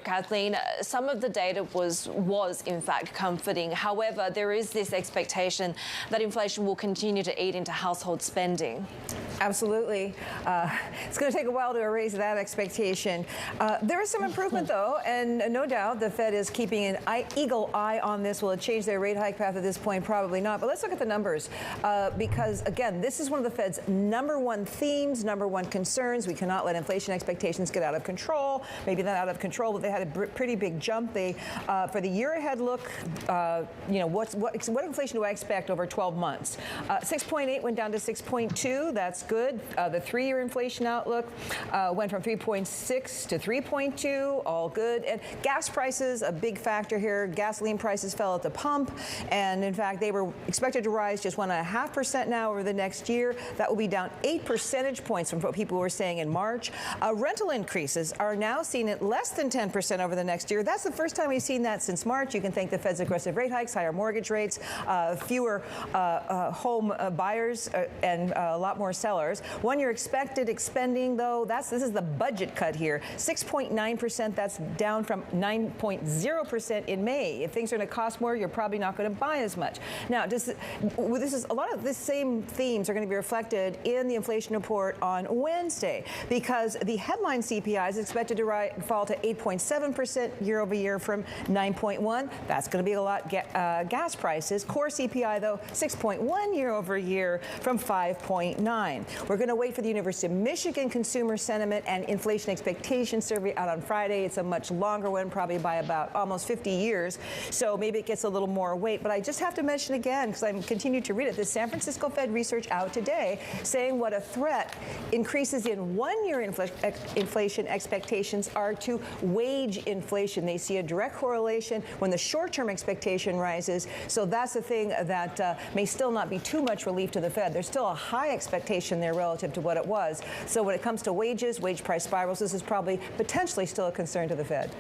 Kathleen, some of the data was in fact comforting. However, there is this expectation that inflation will continue to eat into household spending. Absolutely. It's going to take a while to erase that expectation. There is some improvement, though, and no doubt the Fed is keeping an eagle eye on this. Will it change their rate hike path at this point? Probably not. But let's look at the numbers because, again, this is one of the Fed's #1 themes, #1 concerns. We cannot let inflation expectations get out of control. Maybe not out of control, but they had a pretty big jump. They, for the year ahead look, what inflation do I expect over 12 months? 6.8 went down to 6.2. That's good. The 3-year inflation outlook went from 3.6 to 3.2. All good. And gas prices, a big factor here. Gasoline prices fell at the pump, and in fact, they were expected to rise just 1.5% now over the next year. That will be down 8 percentage points from what people were saying in March. Rental increases are now seen at less than 10% over the next year. That's the first time we've seen that since March. You can thank the Fed's aggressive rate hikes, higher mortgage rates, fewer home buyers, and a lot more sellers. 1 year expected expending, though, this is the budget cut here, 6.9%. That's down from 9.0% in May. If things are going to cost more, you're probably not going to buy as much. Now, a lot of the same themes are going to be reflected in the inflation report on Wednesday, because the headline CPI is expected to fall to 8.7% year over year from 9.1. That's going to be a lot. Gas prices. Core CPI, though, 6.1 year over year from 5.9. We're going to wait for the University of Michigan Consumer Sentiment and Inflation Expectation Survey out on Friday. It's a much longer one, probably by about almost 50 years. So maybe it gets a little more weight. But I just have to mention again, because I'm continuing to read it, the San Francisco Fed research out today saying what a threat increases in 1 year inflation expectations are to wage inflation. They see a direct correlation when the short-term expectation rises. So that's the thing that may still not be too much relief to the Fed. There's still a high expectation there relative to what it was. So when it comes to wages, wage price spirals, this is probably potentially still a concern to the Fed.